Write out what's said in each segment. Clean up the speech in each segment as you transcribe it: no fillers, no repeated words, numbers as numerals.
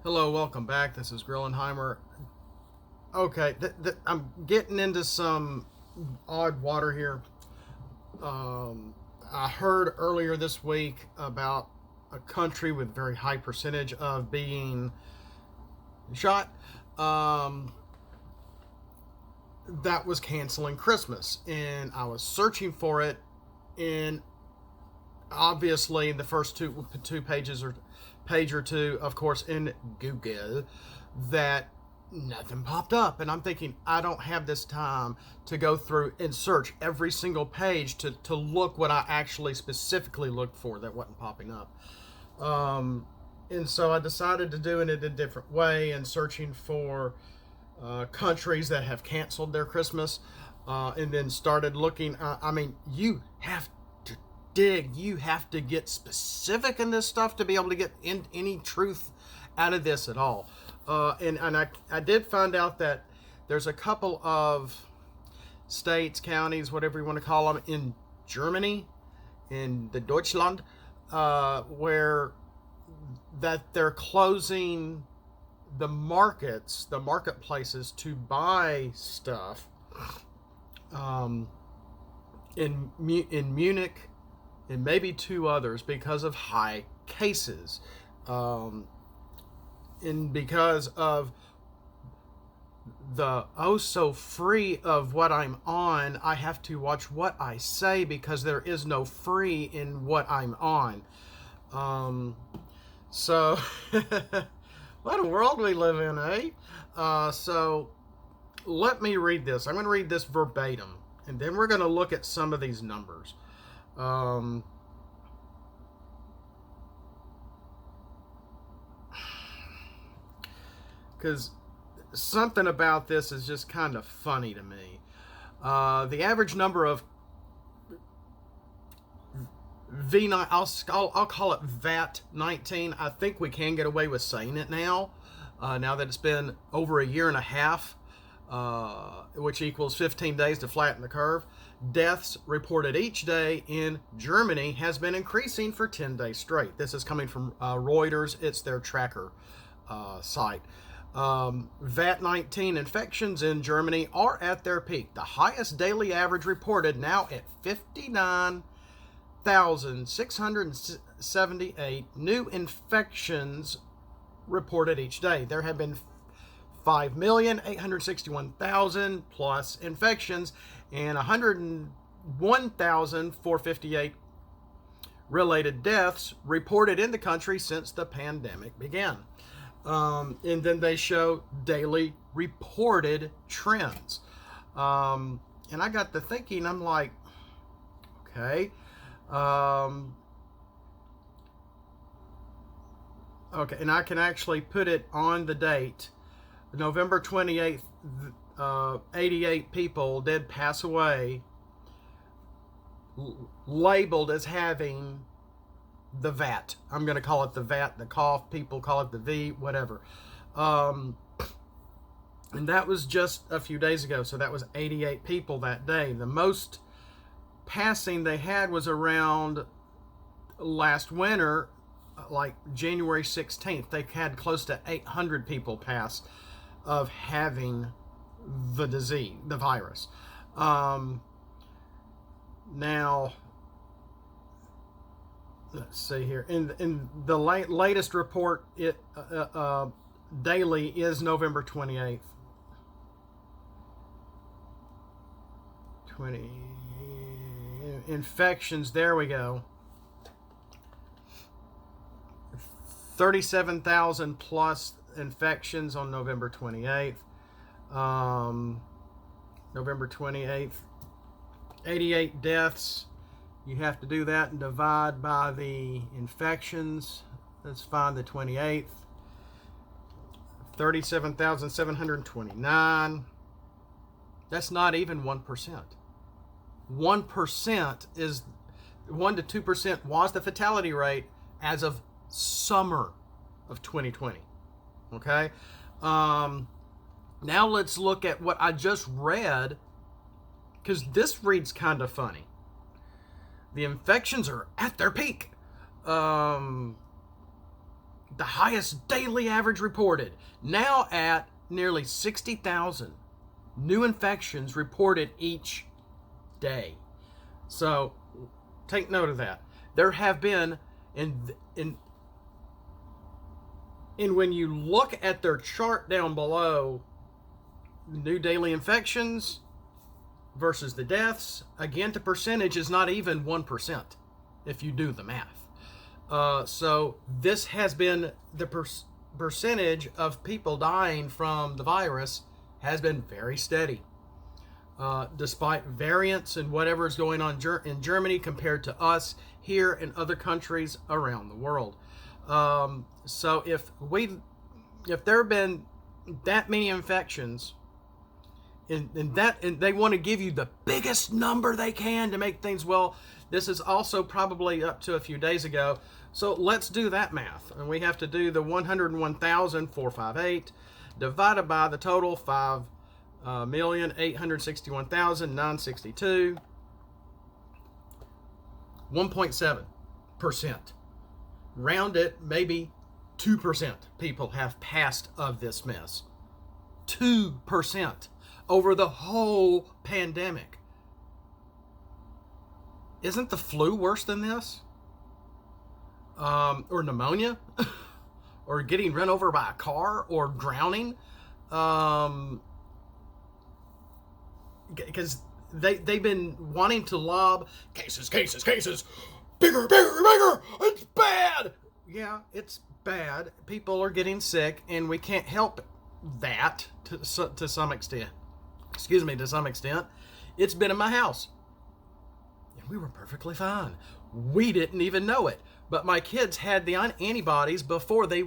Hello, welcome back. This is Grillenheimer. Okay, I'm getting into some odd water here. I heard earlier this week about a country with very high percentage of being shot. That was canceling Christmas, and I was searching for it, and obviously the first two pages or page or two, of course, in Google, that nothing popped up. And I'm thinking, I don't have this time to go through and search every single page to look what I actually specifically looked for that wasn't popping up. And so I decided to do it in a different way and searching for countries that have canceled their Christmas, and then started looking. You have to dig. You have to get specific in this stuff to be able to get any truth out of this at all. And I did find out that there's a couple of states, counties, whatever you want to call them, in Germany, in the Deutschland, where that they're closing the marketplaces to buy stuff. In Munich and maybe two others because of high cases, and because of the so free of what I'm on. I have to watch what I say because there is no free in what I'm on. So what a world we live in, eh? So let me read this. I'm going to read this verbatim, and then we're going to look at some of these numbers. Because something about this is just kind of funny to me. The average number of V9, I'll call it VAT-19. I think we can get away with saying it now, now that it's been over a year and a half, which equals 15 days to flatten the curve. Deaths reported each day in Germany has been increasing for 10 days straight. This is coming from Reuters. It's their tracker site. VAT-19 infections in Germany are at their peak. The highest daily average reported now at 59,678 new infections reported each day. There have been 5,861,000 plus infections and 101,458 related deaths reported in the country since the pandemic began. And then they show daily reported trends. And I got to thinking, I'm like, okay. Okay, and I can actually put it on the date. November 28th, 88 people did pass away, labeled as having the VAT. I'm going to call it the VAT, the cough. People call it the V, whatever. And that was just a few days ago. So that was 88 people that day. The most passing they had was around last winter, like January 16th. They had close to 800 people pass of having the disease, the virus. Now, let's see here. In the latest report, it daily is November 28th. 20 infections. There we go. 37,000 plus infections on November 28th. November 28th. 88 deaths. You have to do that and divide by the infections. Let's find the 28th. 37,729. That's not even 1%. 1% is 1 to 2% was the fatality rate as of summer of 2020. Okay. Now let's look at what I just read, because this reads kind of funny. The infections are at their peak. the highest daily average reported, now at nearly 60,000 new infections reported each day. So take note of that. There have been, and when you look at their chart down below, new daily infections versus the deaths, again, the percentage is not even 1% if you do the math. So this has been the percentage of people dying from the virus has been very steady. Despite variants and whatever is going on in Germany compared to us here and other countries around the world. So if there have been that many infections, and they want to give you the biggest number they can to make things, well, this is also probably up to a few days ago. So let's do that math. And we have to do the 101,458 divided by the total 5,861,962. 1.7%. Round it, maybe 2% people have passed of this mess. 2% over the whole pandemic. Isn't the flu worse than this? Or pneumonia? Or getting run over by a car? Or drowning? Because they've been wanting to lob cases. Bigger. It's bad. Yeah, it's bad. People are getting sick, and we can't help that to some extent. To some extent. It's been in my house. And we were perfectly fine. We didn't even know it. But my kids had the antibodies before they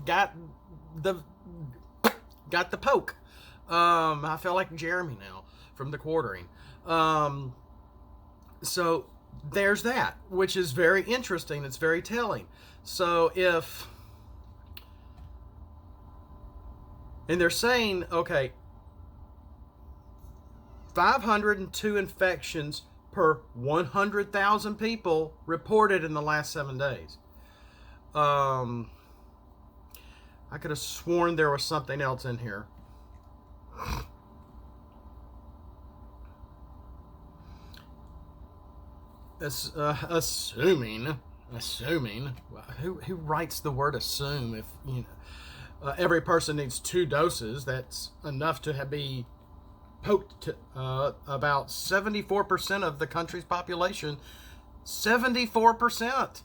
got the poke. I feel like Jeremy now from the quartering. So there's that, which is very interesting. It's very telling. So and they're saying, okay, 502 infections per 100,000 people reported in the last 7 days. I could have sworn there was something else in here. Assuming, who writes the word assume? If every person needs 2 doses, that's enough to be poked to about 74% of the country's population. 74%.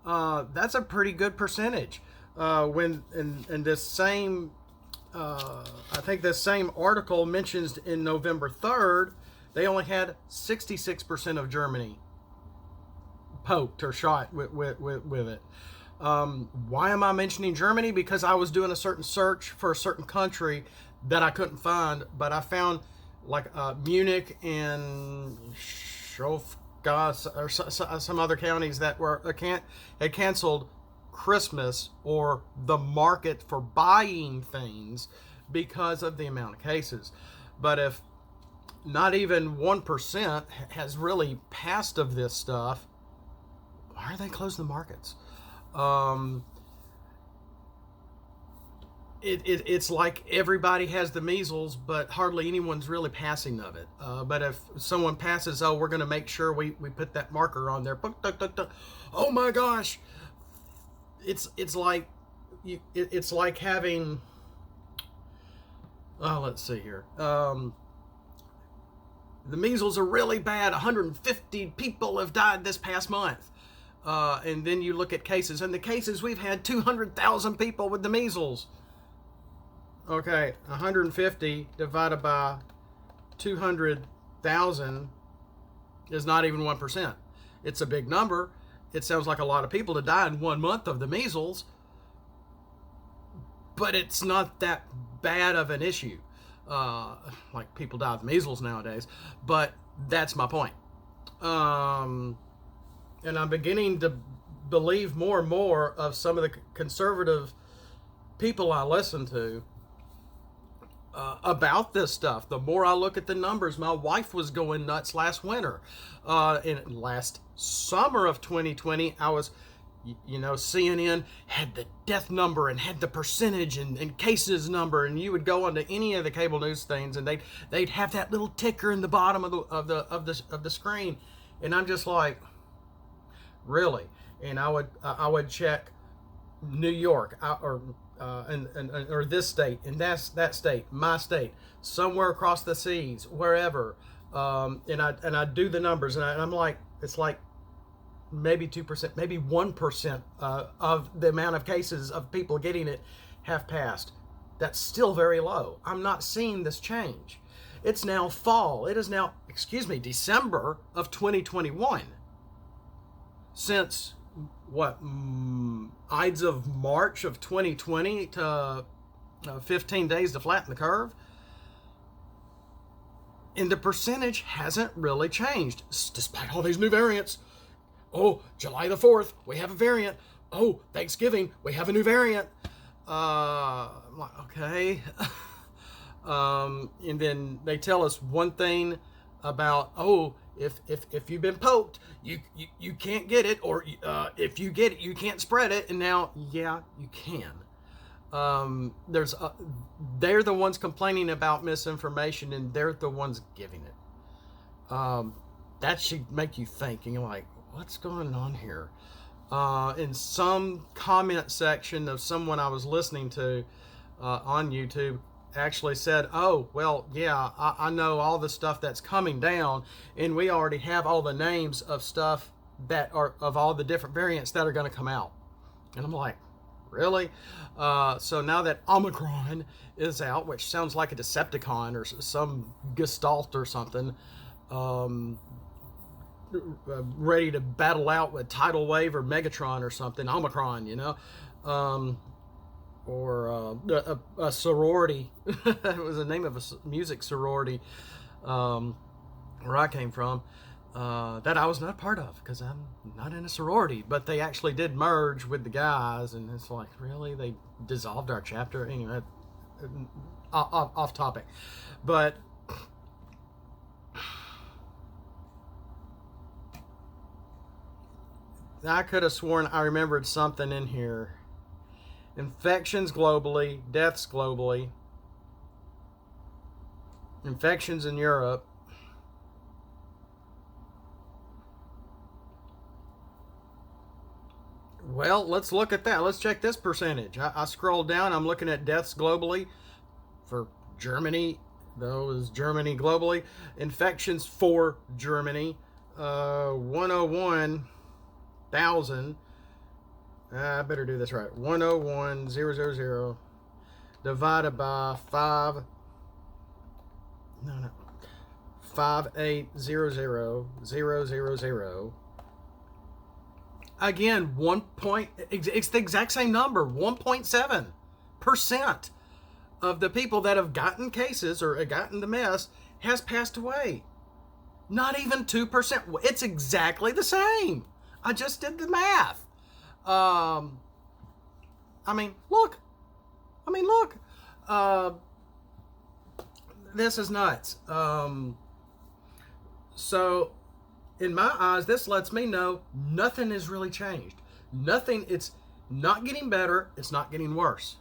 That's a pretty good percentage. When in this same, I think this same article mentions in November 3rd, they only had 66% of Germany poked or shot with it. Why am I mentioning Germany? Because I was doing a certain search for a certain country that I couldn't find, but I found like Munich and Schofgast or some other counties that had canceled Christmas or the market for buying things because of the amount of cases. But if not even 1% has really passed of this stuff, why are they closing the markets? It's like everybody has the measles, but hardly anyone's really passing of it. But if someone passes, we're going to make sure we put that marker on there. Oh my gosh! It's like having. Let's see here. The measles are really bad. 150 people have died this past month. And then you look at cases, and the cases we've had 200,000 people with the measles. Okay, 150 divided by 200,000 is not even 1%. It's a big number. It sounds like a lot of people to die in 1 month of the measles, but it's not that bad of an issue. Like people die of measles nowadays, but that's my point. And I'm beginning to believe more and more of some of the conservative people I listen to about this stuff. The more I look at the numbers, my wife was going nuts last winter. And last summer of 2020, CNN had the death number and had the percentage and cases number, and you would go onto any of the cable news things, and they'd have that little ticker in the bottom of the screen, and I'm just like, really? And I would check New York or this state and that state, my state, somewhere across the seas, wherever, and I do the numbers, and I'm like, it's like maybe 2%, maybe 1% of the amount of cases of people getting it have passed. That's still very low. I'm not seeing this change. It's now fall. It is now, December of 2021. Since what, Ides of March of 2020 to 15 days to flatten the curve. And the percentage hasn't really changed, despite all these new variants. Oh, July the 4th, we have a variant. Oh, Thanksgiving, we have a new variant. I'm like, okay. And then they tell us one thing about, oh, if you've been poked, you can't get it, or if you get it, you can't spread it. And now, yeah, you can. They're the ones complaining about misinformation, and they're the ones giving it. That should make you think, and you're like, what's going on here? In some comment section of someone I was listening to on YouTube actually said, oh, well, yeah, I know all the stuff that's coming down, and we already have all the names of stuff that are of all the different variants that are going to come out. And I'm like, really? So now that Omicron is out, which sounds like a Decepticon or some Gestalt or something, ready to battle out with Tidal Wave or Megatron or something, Omicron, or a sorority. It was the name of a music sorority where I came from, that I was not a part of, because I'm not in a sorority, but they actually did merge with the guys, and it's like, really? They dissolved our chapter? Anyway, off topic. But I could have sworn I remembered something in here. Infections globally, deaths globally, infections in Europe. Well, let's look at that. Let's check this percentage. I scrolled down. I'm looking at deaths globally for Germany. Though is Germany globally. Infections for Germany, 101,000. I better do this right. 101,000 divided by 5800,000. Again, it's the exact same number. 1.7% of the people that have gotten cases or gotten the mess has passed away. Not even 2%. It's exactly the same. I just did the math. Look. This is nuts. So, in my eyes, this lets me know nothing has really changed. Nothing. It's not getting better. It's not getting worse.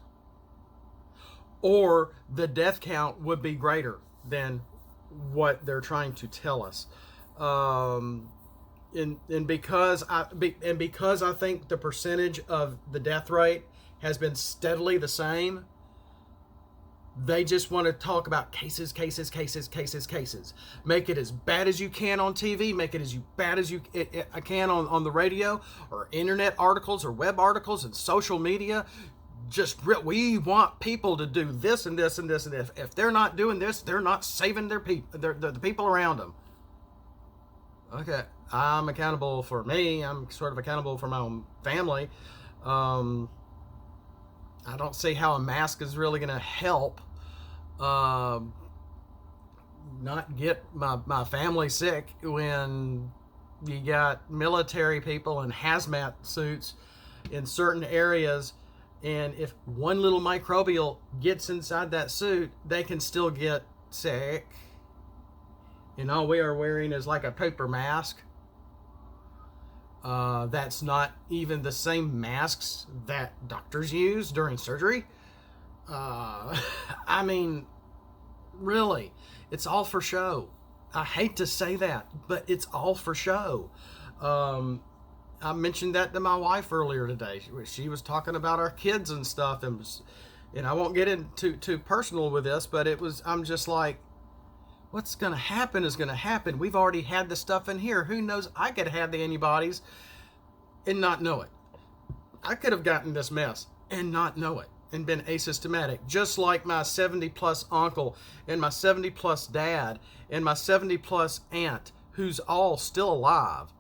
Or the death count would be greater than what they're trying to tell us. And because I think the percentage of the death rate has been steadily the same, they just want to talk about cases. Make it as bad as you can on TV. Make it as bad as you can on the radio or internet articles or web articles and social media. We want people to do this and this and this and this. If they're not doing this, they're not saving their people, the people around them. Okay, I'm accountable for me. I'm sort of accountable for my own family. I don't see how a mask is really going to help not get my family sick when you got military people in hazmat suits in certain areas, and if one little microbial gets inside that suit, they can still get sick. And all we are wearing is like a paper mask. That's not even the same masks that doctors use during surgery. I mean, really, it's all for show. I hate to say that, but it's all for show. I mentioned that to my wife earlier today. She was talking about our kids and stuff, and I won't get into too personal with this, but I'm just like, what's going to happen is going to happen. We've already had the stuff in here. Who knows? I could have the antibodies and not know it. I could have gotten this mess and not know it and been asymptomatic, just like my 70 plus uncle and my 70 plus dad and my 70 plus aunt, who's all still alive.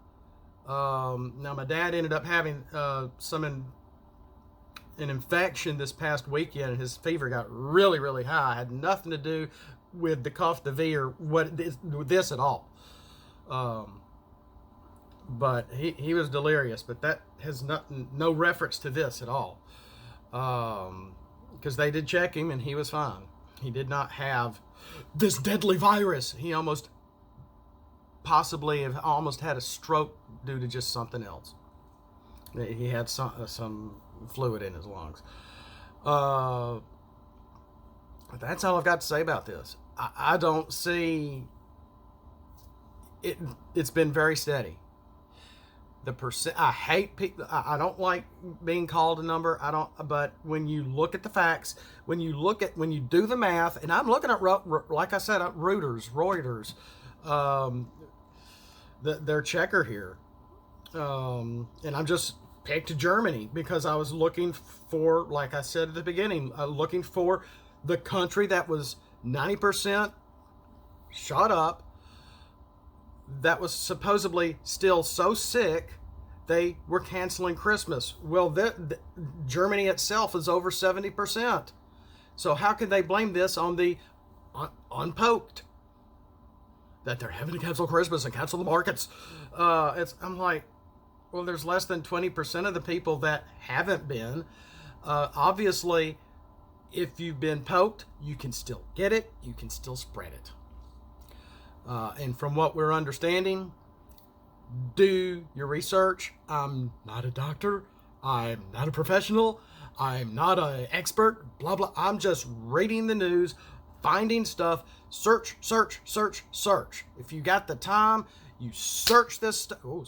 Now my dad ended up having an infection this past weekend, and his fever got really, really high. It had nothing to do with the cough, the V, or this at all. But he was delirious, but that has no reference to this at all. Because they did check him and he was fine. He did not have this deadly virus. He almost had a stroke due to just something else. He had some fluid in his lungs. That's all I've got to say about this. I don't see it. It's been very steady. I hate people. I don't like being called a number. But when you look at the facts, when you do the math, and I'm looking at, like I said, Reuters, their checker here, and I'm just picked Germany because I was looking for, like I said at the beginning, looking for the country that was 90% shot up, that was supposedly still so sick they were canceling Christmas. Well, Germany itself is over 70%. So how can they blame this on the unpoked? That they're having to cancel Christmas and cancel the markets. I'm like, well, there's less than 20% of the people that haven't been. Obviously, if you've been poked, you can still get it. You can still spread it. And from what we're understanding, do your research. I'm not a doctor. I'm not a professional. I'm not an expert. Blah, blah. I'm just reading the news, finding stuff. Search. If you got the time, you search this stuff. You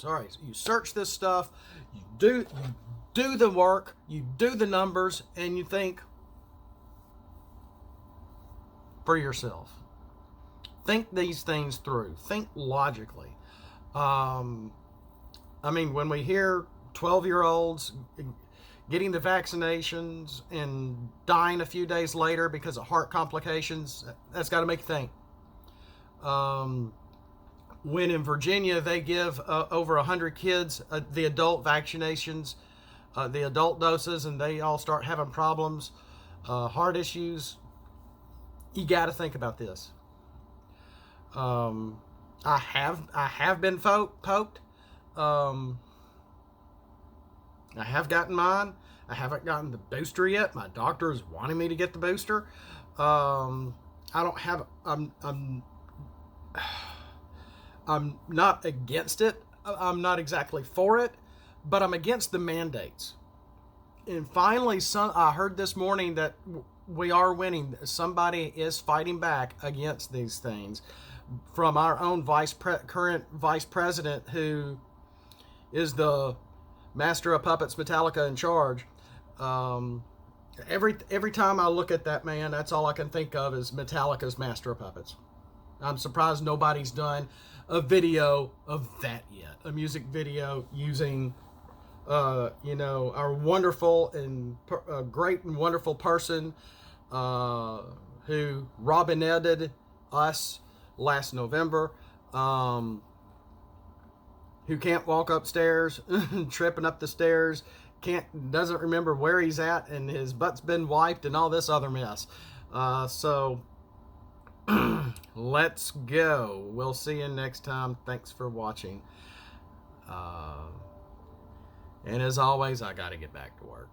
search this stuff. You do the work. You do the numbers, and you think for yourself. Think these things through. Think logically. I mean, when we hear 12-year-olds getting the vaccinations and dying a few days later because of heart complications, that's got to make you think. When in Virginia they give over 100 kids the adult vaccinations, the adult doses, and they all start having problems, heart issues, you got to think about this. I have been poked. I have gotten mine. I haven't gotten the booster yet. My doctor is wanting me to get the booster. I'm not against it. I'm not exactly for it, but I'm against the mandates. And finally, I heard this morning that we are winning. Somebody is fighting back against these things. From our own current vice president, who is the master of puppets, Metallica in charge. Every time I look at that man, that's all I can think of is Metallica's master of puppets. I'm surprised nobody's done a video of that yet. A music video using, our wonderful and great and wonderful person who Robin-Edded us last November, who can't walk upstairs, tripping up the stairs, doesn't remember where he's at, and his butt's been wiped and all this other mess. So let's go. We'll see you next time. Thanks for watching. And as always, I got to get back to work.